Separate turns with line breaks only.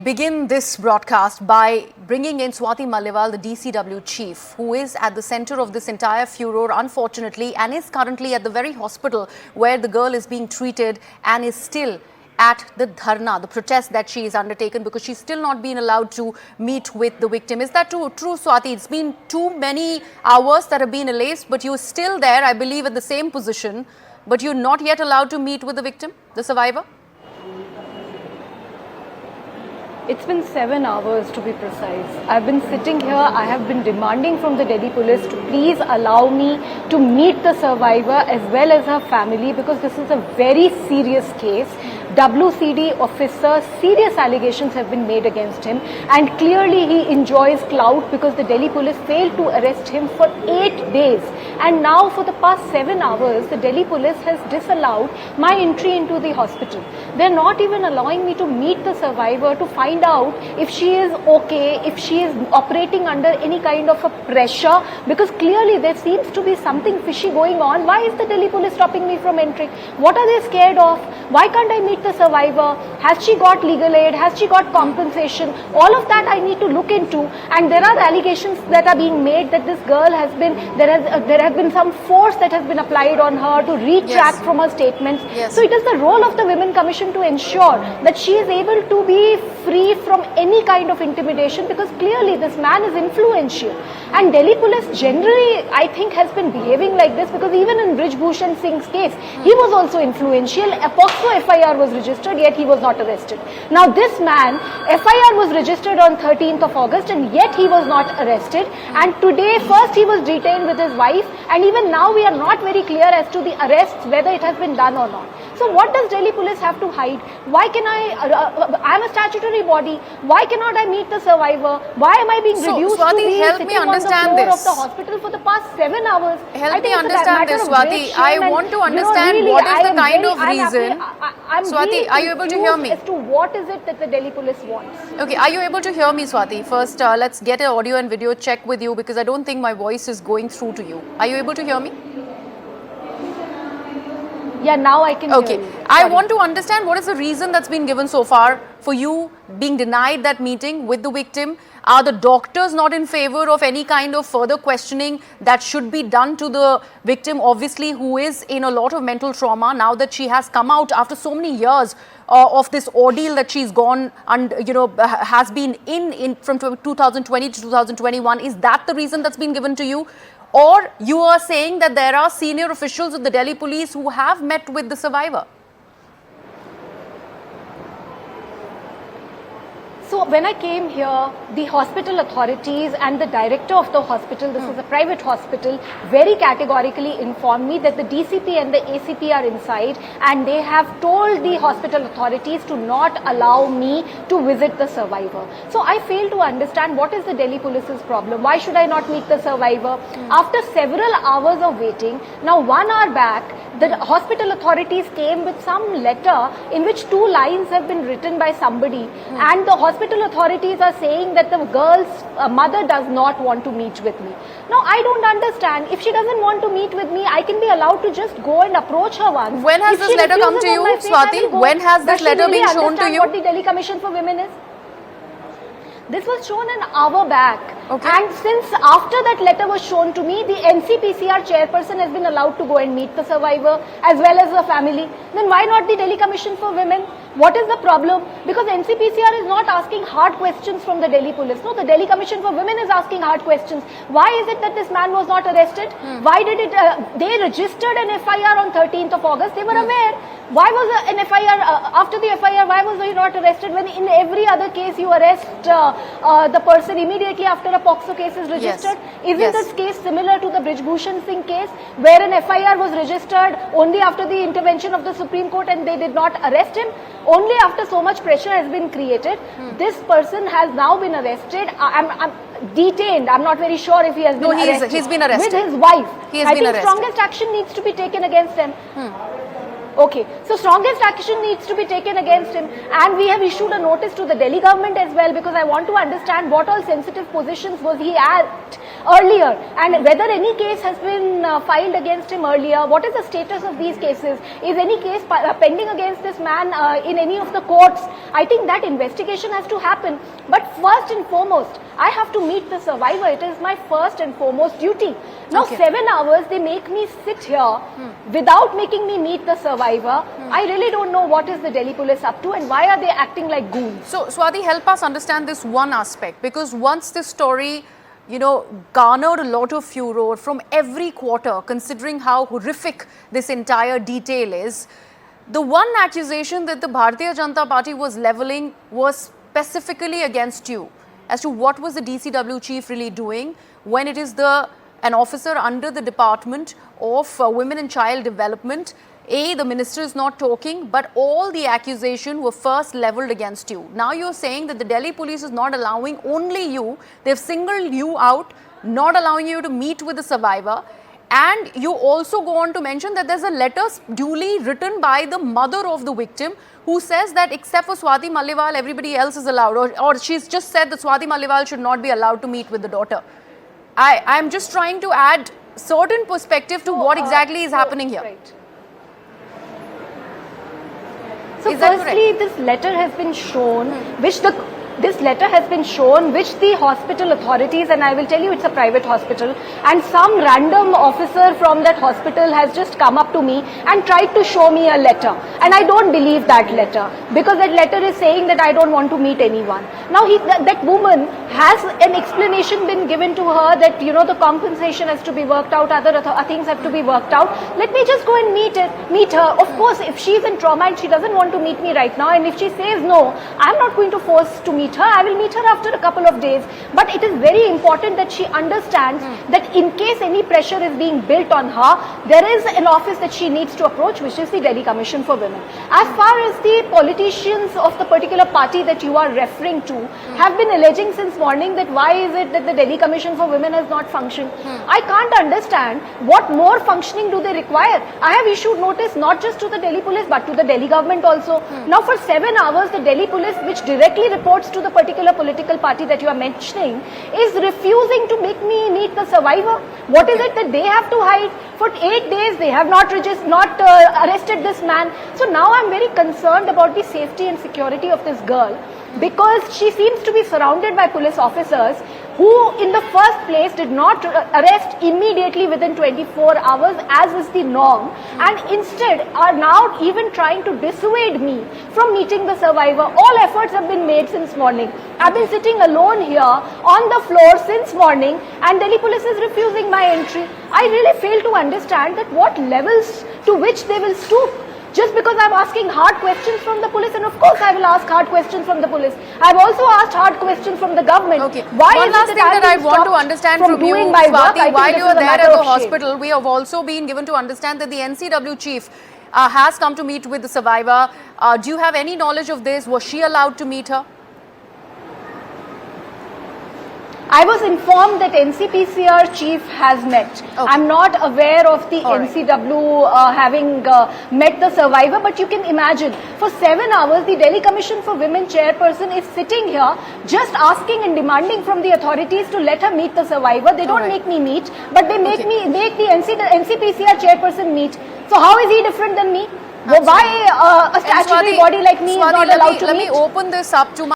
Begin this broadcast by bringing in Swati Maliwal, the DCW Chief, who is at the center of this entire furor, unfortunately, and is currently at the very hospital where the girl is being treated and is still at the dharna, the protest that she is undertaken because she's still not been allowed to meet with the victim. Is that true, Swati? It's been too many hours that have been elapsed, but you're still there, I believe, at the same position, but you're not yet allowed to meet with the victim, the survivor?
It's been 7 hours to be precise. I've been sitting here, I have been demanding from the Delhi police to please allow me to meet the survivor as well as her family because this is a very serious case. WCD officer, serious allegations have been made against him and clearly he enjoys clout because the Delhi police failed to arrest him for 8 days. And now for the past 7 hours, the Delhi police has disallowed my entry into the hospital. They're not even allowing me to meet the survivor to find out if she is okay, if she is operating under any kind of a pressure because clearly there seems to be something fishy going on. Why is the Delhi police stopping me from entering? What are they scared of? Why can't I meet the survivor? Has she got legal aid? Has she got compensation? All of that I need to look into, and there are allegations that are being made that this girl has been, there has been some force that has been applied on her to retract from her statements. So it is the role of the Women Commission to ensure that she is able to be free from any kind of intimidation because clearly this man is influential. And Delhi police generally, I think, has been behaving like this because even in Brij Bhushan Singh's case, he was also influential. A POCSO FIR was registered, yet he was not arrested. Now this man, FIR was registered on 13th of August and yet he was not arrested. And today, first he was detained with his wife and even now we are not very clear as to the arrests, whether it has been done or not. So what does Delhi police have to hide? Why can I'm a statutory body. Why cannot I meet the survivor? Why am I being reduced
Swati,
to be
sitting on the
floor of the hospital for the past 7 hours?
Help me understand this, Swati. I want to understand really, what is the kind of reason. Swati, are you able to hear me?
As to what is it that the Delhi police wants?
Okay, are you able to hear me, Swati? First, let's get an audio and video check with you because I don't think my voice is going through to you. Are you able to hear me?
Yeah, now I can hear you.
I want to understand what is the reason that's been given so far for you being denied that meeting with the victim. Are the doctors not in favor of any kind of further questioning that should be done to the victim, obviously, who is in a lot of mental trauma now that she has come out after so many years of this ordeal that she's gone and, has been in from 2020 to 2021? Is that the reason that's been given to you? Or you are saying that there are senior officials of the Delhi police who have met with the survivor?
So when I came here, the hospital authorities and the director of the hospital, this is a private hospital, very categorically informed me that the DCP and the ACP are inside and they have told the hospital authorities to not allow me to visit the survivor. So I fail to understand what is the Delhi police's problem. Why should I not meet the survivor? After several hours of waiting, now 1 hour back, the hospital authorities came with some letter in which 2 lines have been written by somebody and the hospital authorities are saying that the girl's mother does not want to meet with me. Now I don't understand. If she doesn't want to meet with me, I can be allowed to just go and approach her once.
When has this letter come to you, Swati? When has this letter been shown to you?
What the Delhi Commission for Women is? This was shown an hour back. And since after that letter was shown to me, the NCPCR chairperson has been allowed to go and meet the survivor as well as the family. Then why not the Delhi Commission for Women? What is the problem? Because NCPCR is not asking hard questions from the Delhi police. No, the Delhi Commission for Women is asking hard questions. Why is it that this man was not arrested? Why did it, they registered an FIR on 13th of August. They were aware. Why was an FIR, after the FIR, why was he not arrested when in every other case you arrest the person immediately after a POCSO case is registered? Isn't this case similar to the Brij Bhushan Singh case where an FIR was registered only after the intervention of the Supreme Court and they did not arrest him? Only after so much pressure has been created, this person has now been arrested. I'm detained. I'm not very sure if he has been arrested.
He's been arrested.
With his wife.
He has
I
been
think
arrested.
strongest action needs to be taken against him. Okay, so strongest action needs to be taken against him, and we have issued a notice to the Delhi government as well, because I want to understand what all sensitive positions was he at earlier, and whether any case has been filed against him earlier. What is the status of these cases? Is any case pending against this man in any of the courts? I think that investigation has to happen. But first and foremost, I have to meet the survivor. It is my first and foremost duty. Now, 7 hours they make me sit here without making me meet the survivor. I really don't know what is the Delhi police up to and why are they acting like goons.
So, Swati, help us understand this one aspect, because once this story, garnered a lot of furor from every quarter, considering how horrific this entire detail is, the one accusation that the Bharatiya Janata Party was levelling was specifically against you, as to what was the DCW chief really doing when it is an officer under the Department of Women and Child Development. The minister is not talking, but all the accusation were first levelled against you. Now you're saying that the Delhi police is not allowing only you, they've singled you out, not allowing you to meet with the survivor. And you also go on to mention that there's a letter duly written by the mother of the victim, who says that except for Swati Maliwal, everybody else is allowed, or she's just said that Swati Maliwal should not be allowed to meet with the daughter. I'm just trying to add certain perspective to what exactly is happening here.
Right. So firstly, this letter has been shown, which the hospital authorities, and I will tell you it's a private hospital, and some random officer from that hospital has just come up to me and tried to show me a letter, and I don't believe that letter, because that letter is saying that I don't want to meet anyone. Now that woman, has an explanation been given to her that the compensation has to be worked out, other things have to be worked out. Let me just go and meet her. Of course, if she's in trauma and she doesn't want to meet me right now, and if she says no, I'm not going to force to meet her. I will meet her after a couple of days. But it is very important that she understands that in case any pressure is being built on her, there is an office that she needs to approach, which is the Delhi Commission for Women. As far as the politicians of the particular party that you are referring to have been alleging since morning that why is it that the Delhi Commission for Women has not functioned, I can't understand what more functioning do they require. I have issued notice not just to the Delhi police but to the Delhi government also. Now for 7 hours the Delhi police, which directly reports to the particular political party that you are mentioning, is refusing to make me meet the survivor. What is it that they have to hide? For 8 days they have not arrested this man. So now I'm very concerned about the safety and security of this girl, because she seems to be surrounded by police officers who in the first place did not arrest immediately within 24 hours as is the norm, and instead are now even trying to dissuade me from meeting the survivor. All efforts have been made since morning. I've been sitting alone here on the floor since morning, and Delhi police is refusing my entry. I really fail to understand that what levels to which they will stoop. Just because I'm asking hard questions from the police, and of course I will ask hard questions from the police. I've also asked hard questions from the government.
Okay.
Why
One
is
last
it
thing that I want to understand from you, Swati, while you are there at the hospital, we have also been given to understand that the NCW chief has come to meet with the survivor. Do you have any knowledge of this? Was she allowed to meet her?
I was informed that NCPCR chief has met.
Okay.
I'm not aware of the NCW having met the survivor, but you can imagine, for 7 hours the Delhi Commission for Women chairperson is sitting here just asking and demanding from the authorities to let her meet the survivor. They don't make me meet, but they make the NCPCR chairperson meet. So how is he different than me? Why a statutory body like me is not allowed to meet?
Let me open this up to my